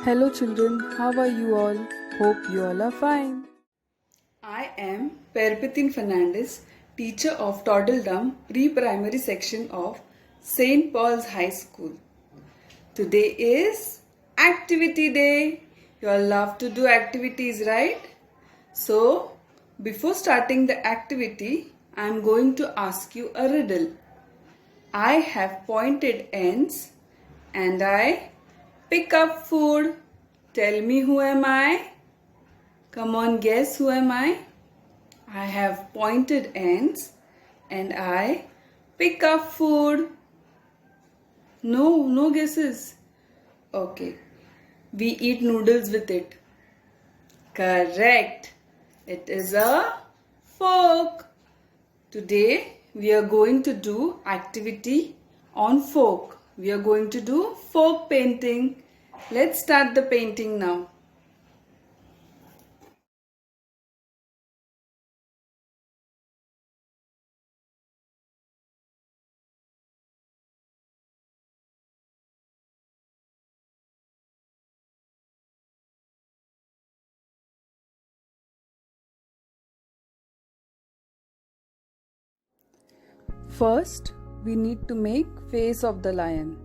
Hello children, how are you all? Hope you all are fine. I am Perpetin Fernandez, teacher of Toddledom Pre-Primary section of St. Paul's High School. Today is Activity Day. You all love to do activities, right? So, before starting the activity, I am going to ask you a riddle. I have pointed ends and I pick up food. Tell me, who am I? Come on, guess, who am I? I have pointed ends and I pick up food. No guesses. Okay. We eat noodles with it. Correct. It is a fork. Today we are going to do activity on fork. We are going to do fork painting. Let's start the painting now. First, we need to make face of the lion.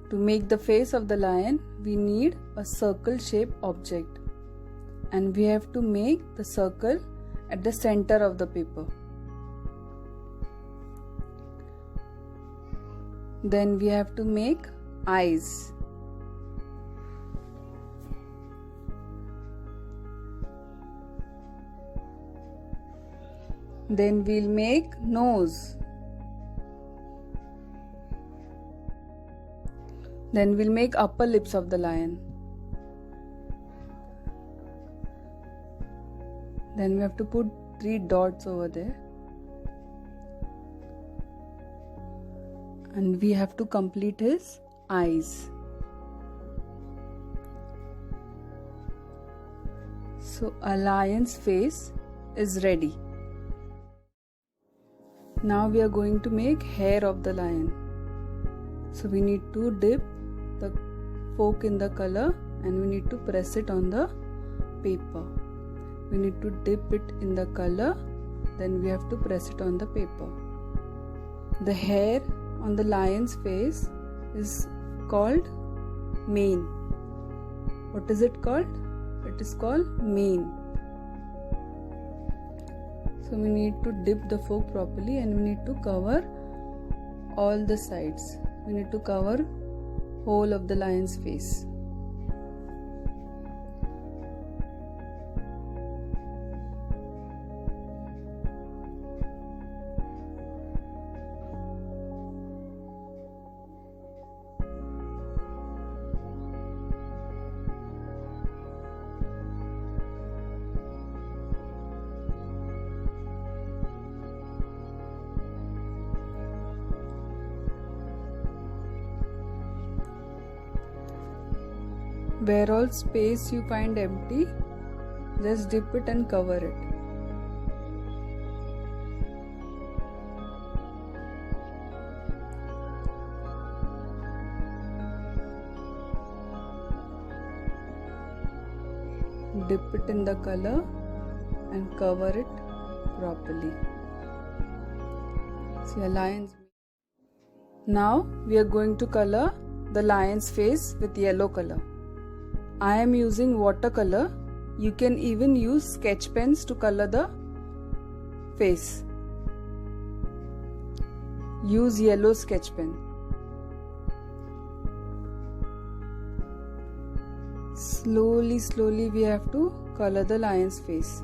To make the face of the lion, we need a circle shaped object. And we have to make the circle at the center of the paper. Then we have to make eyes. Then we'll make nose. Then we'll make upper lips of the lion. Then we have to put 3 dots over there. And we have to complete his eyes. So a lion's face is ready. Now we are going to make hair of the lion. So we need to dip the fork in the color and we need to press it on the paper. We need to dip it in the color, then we have to press it on the paper. The hair on the lion's face is called mane. What is it called? It is called mane. So we need to dip the fork properly and we need to cover all the sides. We need to cover whole of the lion's face. Where all space you find empty, just dip it and cover it. Dip it in the color and cover it properly. See a lion's. Now we are going to color the lion's face with yellow color. I am using watercolor. You can even use sketch pens to color the face. Use yellow sketch pen. Slowly we have to color the lion's face.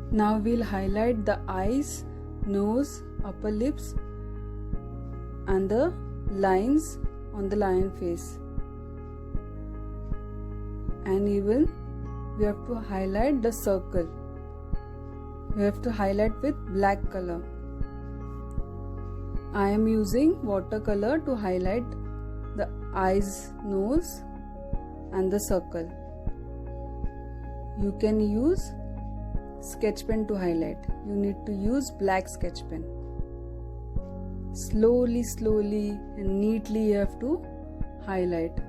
Now we'll highlight the eyes, nose, upper lips and the lines on the lion face. And even we have to highlight the circle. We have to highlight with black color. I am using watercolor to highlight the eyes, nose and the circle. You can use sketch pen to highlight. You need to use black sketch pen. Slowly and neatly you have to highlight.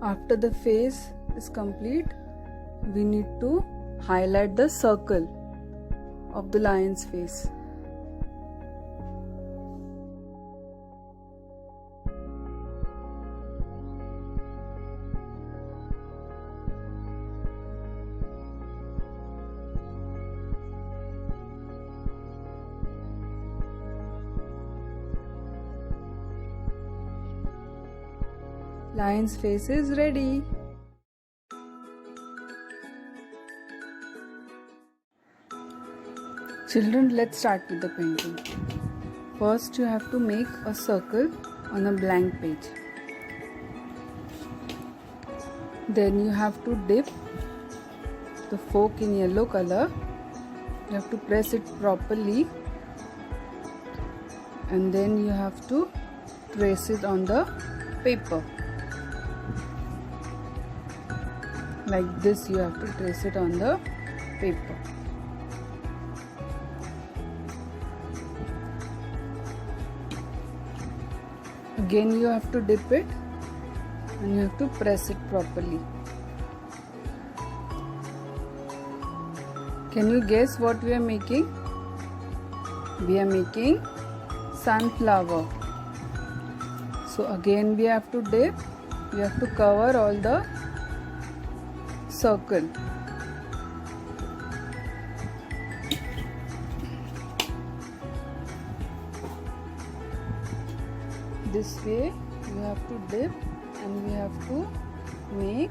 After the face is complete, we need to highlight the circle of the lion's face. Lion's face is ready. Children, let's start with the painting. First, you have to make a circle on a blank page. Then you have to dip the fork in yellow color. You have to press it properly, and then you have to trace it on the paper. Like this, you have to trace it on the paper. Again, you have to dip it and you have to press it properly. Can you guess what we are making? We are making sunflower. So again we have to dip. We have to cover all the circle. This way you have to dip and we have to make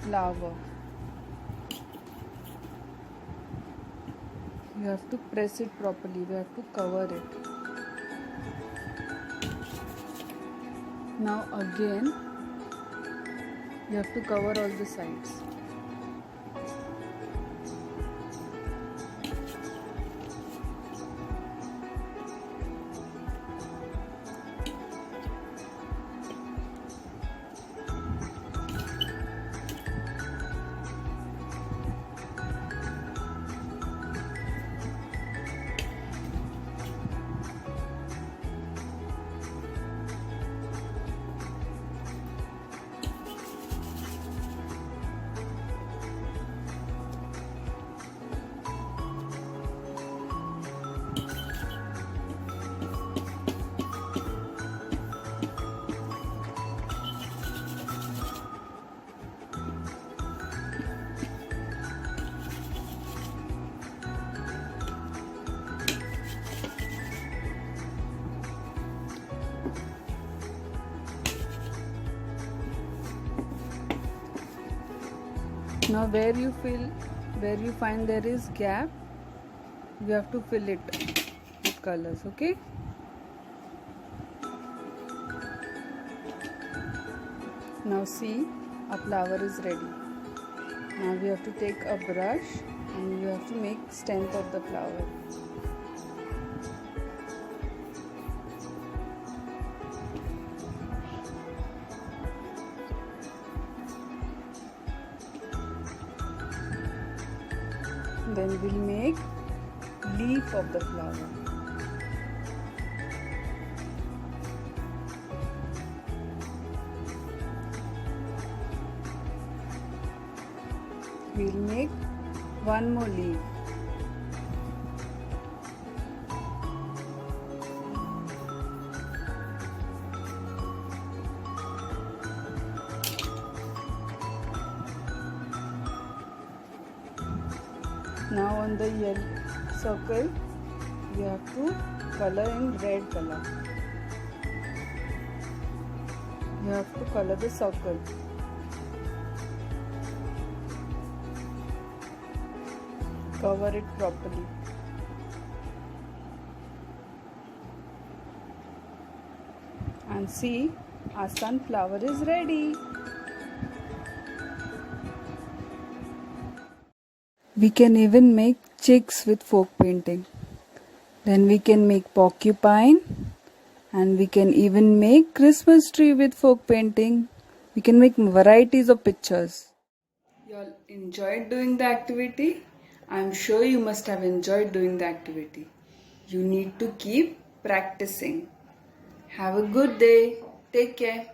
flower. You have to press it properly. We have to cover it. Now again you have to cover all the sides. Now where you find there is gap, you have to fill it with colors. Okay. Now see, our flower is ready. Now we have to take a brush and we have to make stem of the flower. Then we'll make leaf of the flower. We'll make one more leaf. Now on the yellow circle, you have to color in red color. You have to color the circle. Cover it properly. And see, our sunflower is ready. We can even make chicks with folk painting. Then we can make porcupine, and we can even make Christmas tree with folk painting. We can make varieties of pictures. You all enjoyed doing the activity? I'm sure you must have enjoyed doing the activity. You need to keep practicing. Have a good day. Take care.